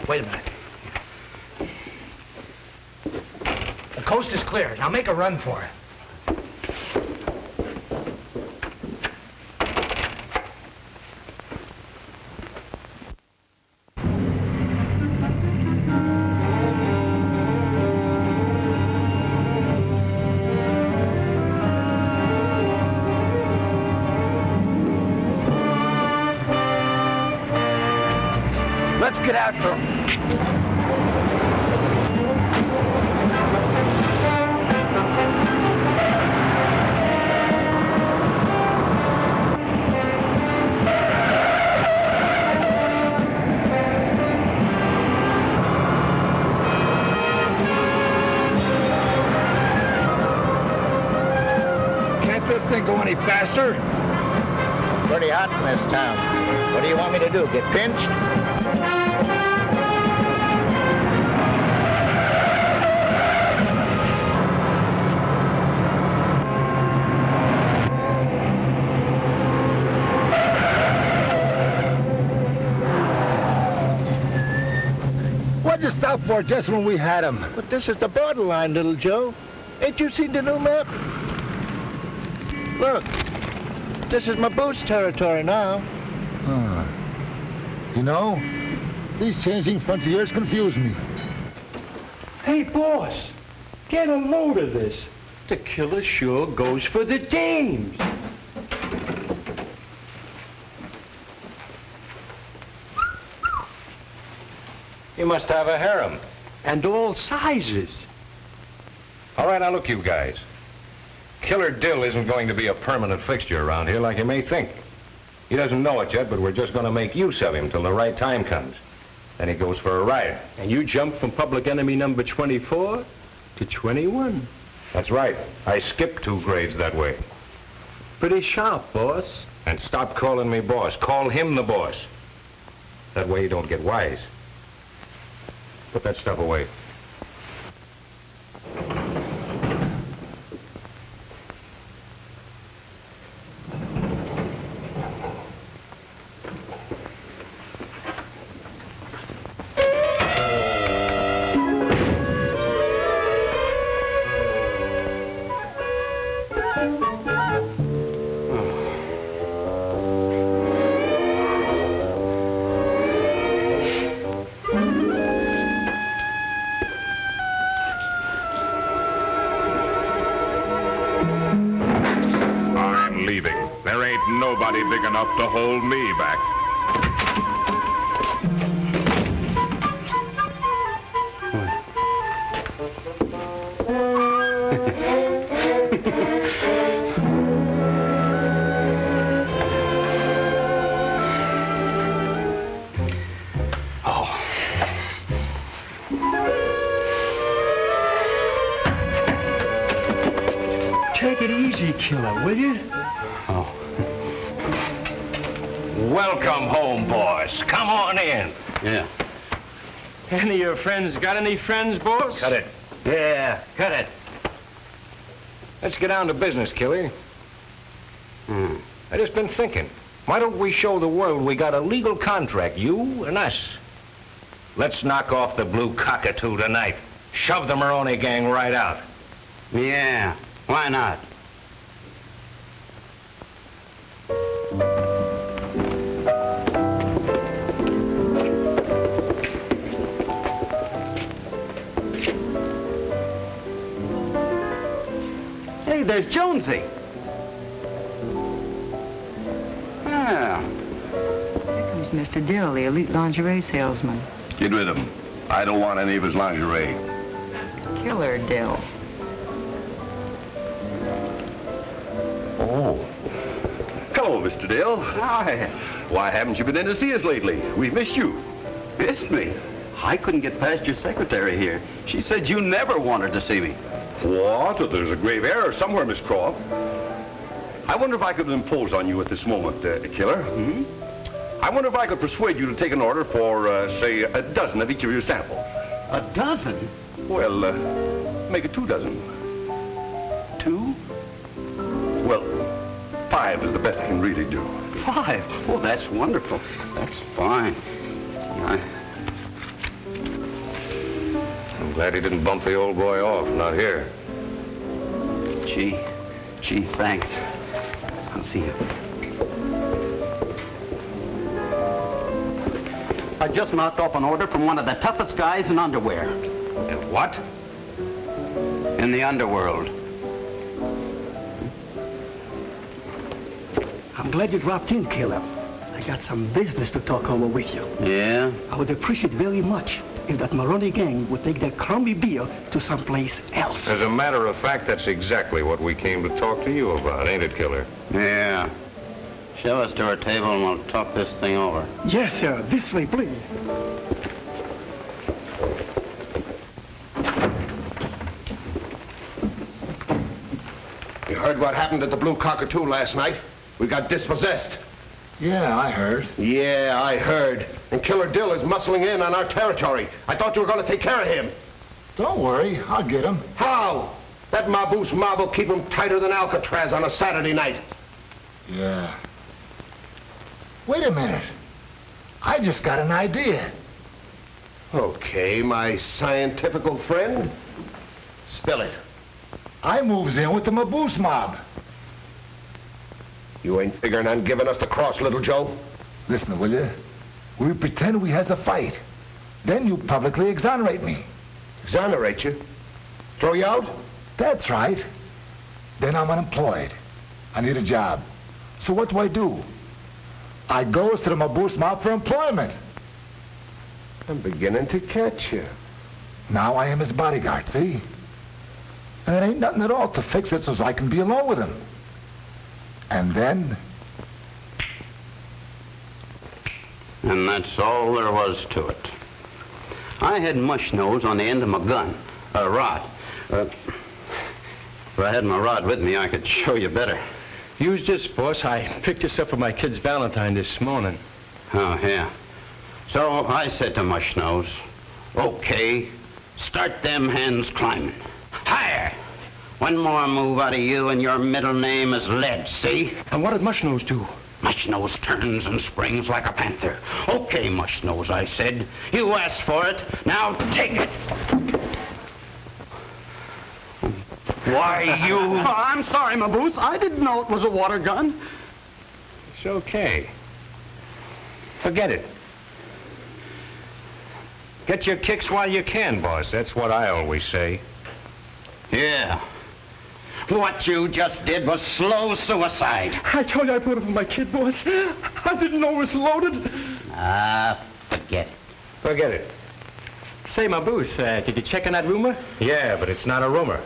Wait a minute. The coast is clear. Now make a run for it. Let's get out for... Can't this thing go any faster? Pretty hot in this town. What do you want me to do, get pinched? What'd you stop for just when we had him? But this is the borderline, little Joe. Ain't you seen the new map? Look, this is Maboose territory now. You know, these changing frontiers confuse me. Hey, boss, get a load of this. The killer sure goes for the dames. You must have a harem. And all sizes. All right, now look, you guys. Killer Dill isn't going to be a permanent fixture around here like you may think. He doesn't know it yet, but we're just going to make use of him till the right time comes. Then he goes for a ride. And you jump from public enemy number 24 to 21. That's right. I skipped 2 grades that way. Pretty sharp, boss. And stop calling me boss. Call him the boss. That way you don't get wise. Put that stuff away. Nobody big enough to hold me back. Take it easy, killer, will you? Welcome home, boss. Come on in. Yeah. Any of your friends got any friends, boss? Cut it. Yeah, cut it. Let's get down to business, killer. I just been thinking. Why don't we show the world we got a legal contract, you and us? Let's knock off the blue cockatoo tonight. Shove the Moronie gang right out. Yeah, why not? Hey, there's Jonesy. Ah. Here comes Mr. Dill, the elite lingerie salesman. Get rid of him. I don't want any of his lingerie. Killer Dill. Oh. Hello, Mr. Dill. Hi. Why haven't you been in to see us lately? We've missed you. Missed me? I couldn't get past your secretary here. She said you never wanted to see me. What? There's a grave error somewhere, Miss Croft. I wonder if I could impose on you at this moment, Killer. I wonder if I could persuade you to take an order for, say, a dozen of each of your samples. A dozen? Well, make it 2 dozen. 2? Well, 5 is the best I can really do. 5? Oh, that's wonderful. That's fine. I'm glad he didn't bump the old boy off. Not here. Gee, thanks. I'll see you. I just knocked off an order from one of the toughest guys in underwear. In what? In the underworld. I'm glad you dropped in, Killer. I got some business to talk over with you. Yeah? I would appreciate very much if that Moronie gang would take that crummy beer to someplace else. As a matter of fact, that's exactly what we came to talk to you about, ain't it, Killer? Yeah. Show us to our table and we'll talk this thing over. Yes, sir. This way, please. You heard what happened at the Blue Cockatoo last night? We got dispossessed. Yeah, I heard. Yeah, I heard. And Killer Dill is muscling in on our territory. I thought you were going to take care of him. Don't worry, I'll get him. How? That Maboose mob will keep him tighter than Alcatraz on a Saturday night. Yeah. Wait a minute. I just got an idea. Okay, my scientifical friend. Spill it. I moves in with the Maboose mob. You ain't figuring on giving us the cross, little Joe? Listen, will you? We pretend we has a fight. Then you publicly exonerate me. Exonerate you? Throw you out? That's right. Then I'm unemployed. I need a job. So what do? I goes to the Maboose mob for employment. I'm beginning to catch you. Now I am his bodyguard, see? And it ain't nothing at all to fix it so I can be alone with him. And then... And that's all there was to it. I had mush nose on the end of my gun, a rod. If I had my rod with me, I could show you better. Use this, boss. I picked this up for my kid's Valentine this morning. Oh, yeah. So I said to mush nose, okay, start them hands climbing. Higher! One more move out of you and your middle name is lead, see? And what did Mushnose do? Mushnose turns and springs like a panther. Okay, Mushnose, I said. You asked for it. Now take it. Why, you... Oh, I'm sorry, Maboose. I didn't know it was a water gun. It's okay. Forget it. Get your kicks while you can, boss. That's what I always say. Yeah. What you just did was slow suicide. I told you I put it for my kid, boss. I didn't know it was loaded. Forget it. Forget it. Say, Maboose, did you check on that rumor? Yeah, but it's not a rumor.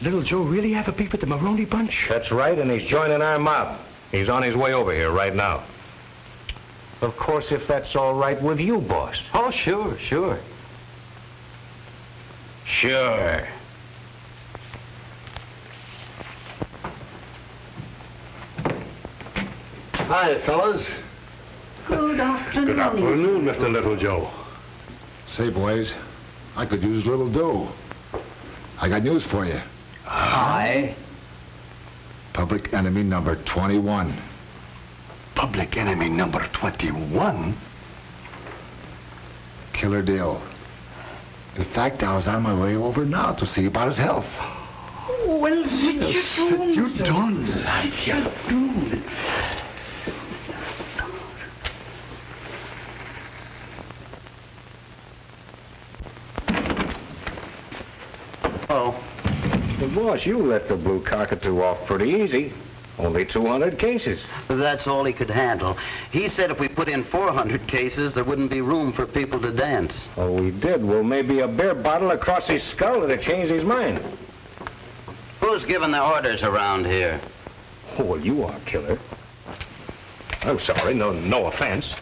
Little Joe really have a beef with the Moronie bunch? That's right, and he's joining our mob. He's on his way over here right now. Of course, if that's all right with you, boss. Oh, sure. Sure. Hi, fellas. Good afternoon. Good afternoon, Mr. Little Joe. Say, boys, I could use a little dough. I got news for you. Aye? Public enemy number 21. Public enemy number 21? Killer Dill. In fact, I was on my way over now to see about his health. Well, sit You don't like you do. Oh. Well, boss, you let the Blue Cockatoo off pretty easy. Only 200 cases. That's all he could handle. He said if we put in 400 cases, there wouldn't be room for people to dance. Oh, we did. Well, maybe a beer bottle across his skull would have changed his mind. Who's giving the orders around here? Oh, well, you are, Killer. I'm sorry. No offense.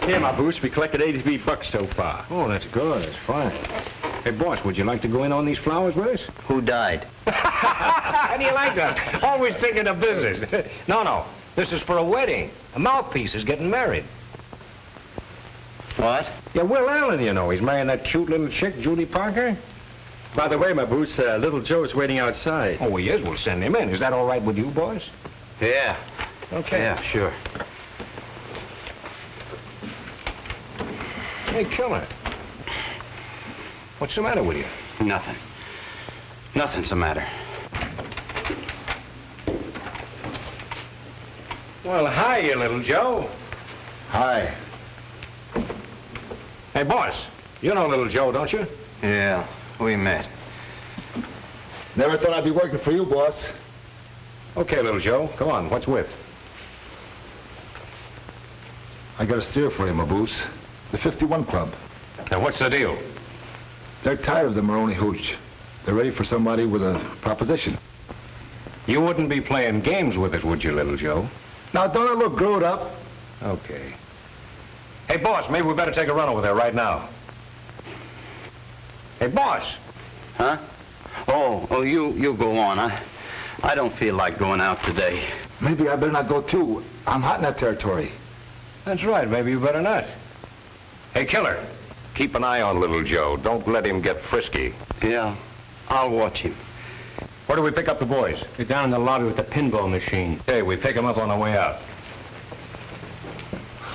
Here, Maboose, we collected 83 bucks so far. Oh, that's good. That's fine. Hey, boss, would you like to go in on these flowers with us? Who died? How do you like that? Always thinking of business. No. This is for a wedding. A mouthpiece is getting married. What? Yeah, Will Allen, you know. He's marrying that cute little chick, Judy Parker. By the way, Maboose, little Joe's waiting outside. Oh, he is. We'll send him in. Is that all right with you, boys? Yeah. Okay. Yeah, sure. Hey, Killer. What's the matter with you? Nothing. Nothing's the matter. Well, hi, you little Joe. Hi. Hey, boss. You know little Joe, don't you? Yeah, we met. Never thought I'd be working for you, boss. Okay, little Joe. Come on, what's with? I got a steer for you, Maboose. The 51 Club. Now, what's the deal? They're tired of the Moronie hooch. They're ready for somebody with a proposition. You wouldn't be playing games with us, would you, little Joe? Now, don't I look growed up? Okay. Hey, boss, maybe we better take a run over there right now. Hey, boss! Huh? Oh, you go on. I don't feel like going out today. Maybe I better not go, too. I'm hot in that territory. That's right. Maybe you better not. Hey, Killer, keep an eye on little Joe. Don't let him get frisky. Yeah, I'll watch him. Where do we pick up the boys? They're down in the lobby with the pinball machine. Hey, we pick them up on the way out.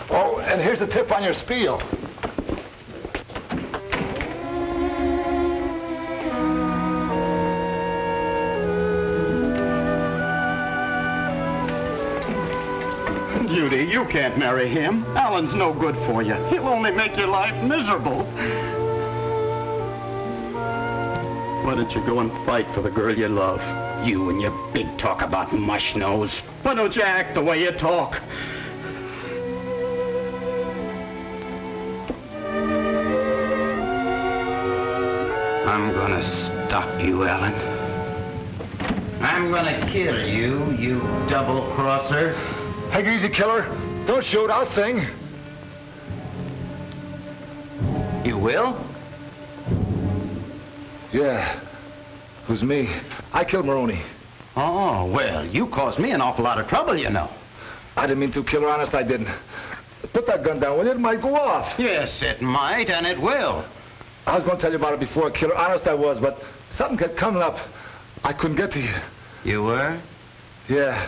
Oh, and here's a tip on your spiel. Judy, you can't marry him. Alan's no good for you. He'll only make your life miserable. Why don't you go and fight for the girl you love? You and your big talk about mush nose. Why don't you act the way you talk? I'm gonna stop you, Alan. I'm gonna kill you, you double-crosser. Take it easy, Killer. Don't shoot, I'll sing. You will? Yeah. It was me. I killed Moronie. Oh, well, you caused me an awful lot of trouble, you know. I didn't mean to, Killer. Honest, I didn't. Put that gun down, will you? It might go off. Yes, it might, and it will. I was going to tell you about it before, Killer. Honest, I was, but something kept coming up. I couldn't get to you. You were? Yeah.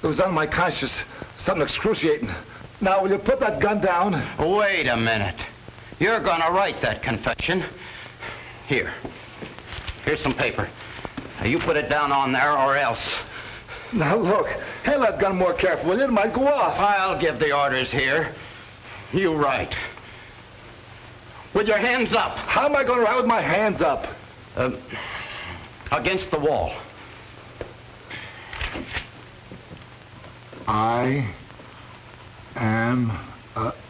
It was on my conscience. Something excruciating. Now, will you put that gun down? Wait a minute. You're gonna write that confession. Here. Here's some paper. Now, you put it down on there or else. Now, look. Handle that gun more careful, will you? It might go off. I'll give the orders here. You write. With your hands up. How am I going to write with my hands up? Against the wall. I am...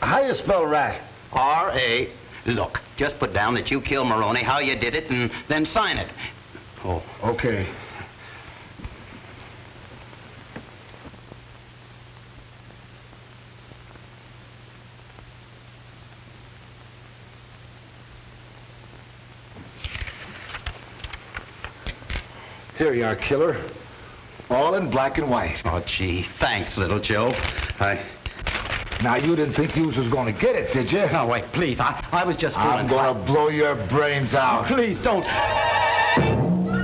how do you spell rat? R-A. Look, just put down that you killed Moronie, how you did it, and then sign it. Oh. Okay. Here you are, Killer. All in black and white. Oh, gee, thanks, little Joe. Now, you didn't think you was going to get it, did you? No, wait, please. I was just fooling. I'm going to blow your brains out. Please, don't.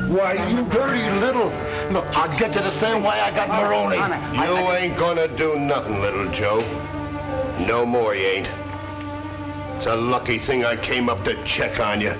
Why, you dirty little... Look, I'll get you the same way I got Moronie. You ain't gonna do nothing, little Joe. No more, you ain't. It's a lucky thing I came up to check on you.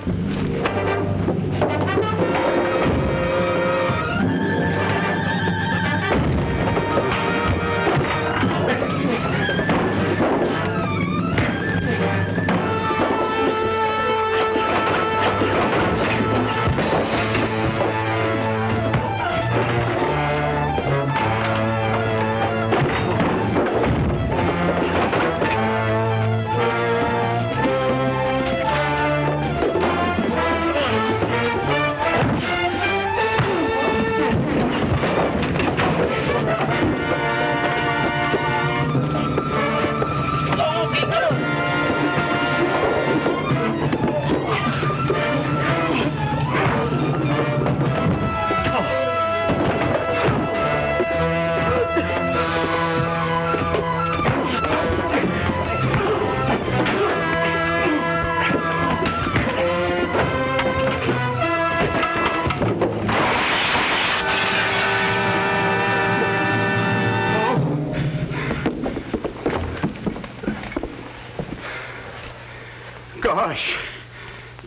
Gosh,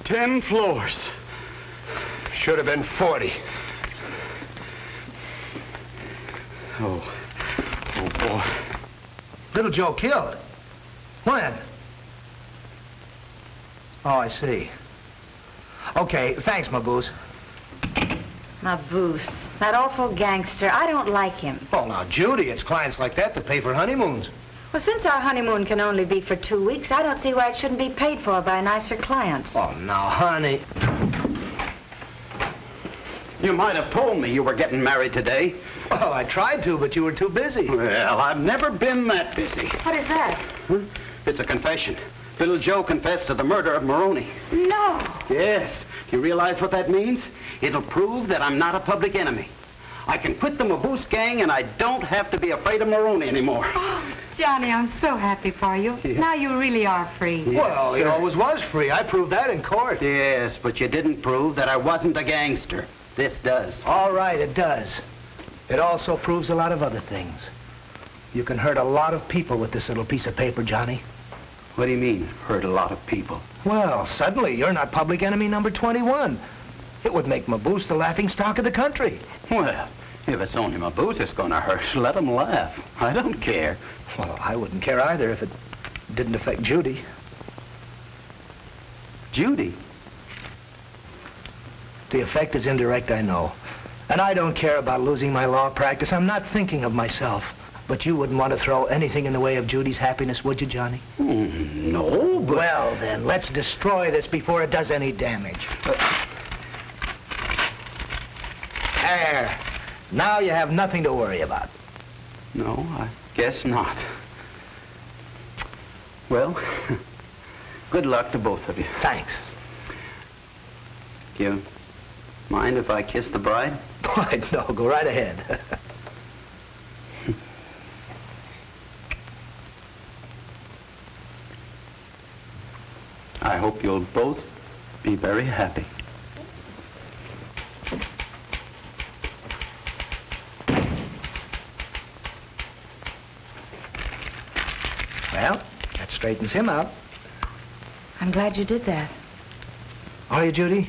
10 floors. Should have been 40. Oh, boy. Little Joe killed? When? Oh, I see. Okay, thanks, Maboose. Maboose, that awful gangster. I don't like him. Oh, now, Judy, it's clients like that that pay for honeymoons. Well, since our honeymoon can only be for 2 weeks, I don't see why it shouldn't be paid for by nicer clients. Oh, now, honey. You might have told me you were getting married today. Oh, I tried to, but you were too busy. Well, I've never been that busy. What is that? It's a confession. Little Joe confessed to the murder of Moronie. No. Yes. You realize what that means? It'll prove that I'm not a public enemy. I can quit the Maboose gang, and I don't have to be afraid of Moronie anymore. Oh, Johnny, I'm so happy for you. Yeah. Now you really are free. Yes, Well, he sir. always was free. I proved that in court. Yes, but you didn't prove that I wasn't a gangster. This does. All right, it does. It also proves a lot of other things. You can hurt a lot of people with this little piece of paper, Johnny. What do you mean, hurt a lot of people? Well, suddenly you're not public enemy number 21. It would make Maboose the laughing stock of the country. Well, if it's only Maboose that's gonna hurt, let him laugh. I don't care. Well, I wouldn't care either if it didn't affect Judy. Judy? The effect is indirect, I know. And I don't care about losing my law practice. I'm not thinking of myself. But you wouldn't want to throw anything in the way of Judy's happiness, would you, Johnny? No, but... Well, then, let's destroy this before it does any damage. There. Now you have nothing to worry about. No, I guess not. Well, good luck to both of you. Thanks. Do you mind if I kiss the bride? Why, no, go right ahead. I hope you'll both be very happy. Well, that straightens him out. I'm glad you did that. Are you, Judy?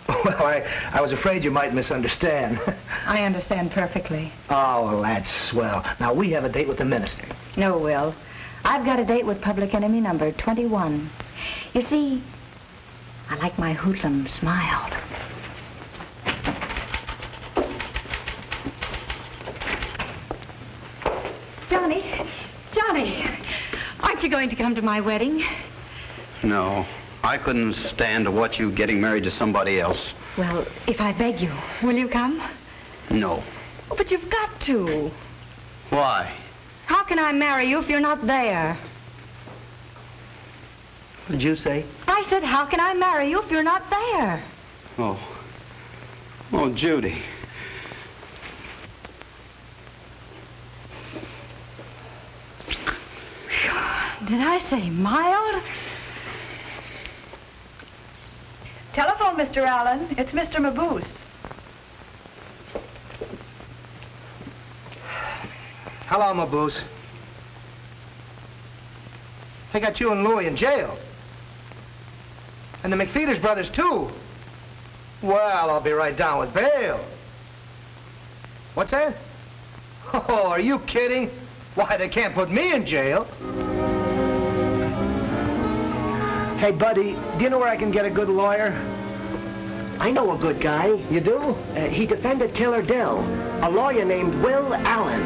Well, I was afraid you might misunderstand. I understand perfectly. Oh, well, that's swell. Now, we have a date with the minister. No, Will. I've got a date with public enemy number 21. You see, I like my hoodlum smiled. Johnny, aren't you going to come to my wedding? No, I couldn't stand to watch you getting married to somebody else. Well, if I beg you, will you come? No. Oh, but you've got to. Why? How can I marry you if you're not there? What did you say? I said, how can I marry you if you're not there? Oh. Oh, Judy. Did I say mild? Telephone, Mr. Allen. It's Mr. Maboose. Hello, Maboose. They got you and Louie in jail. And the McFeeters brothers, too. Well, I'll be right down with bail. What's that? Oh, are you kidding? Why, they can't put me in jail. Hey, buddy, do you know where I can get a good lawyer? I know a good guy. You do? He defended Killer Dill, a lawyer named Will Allen.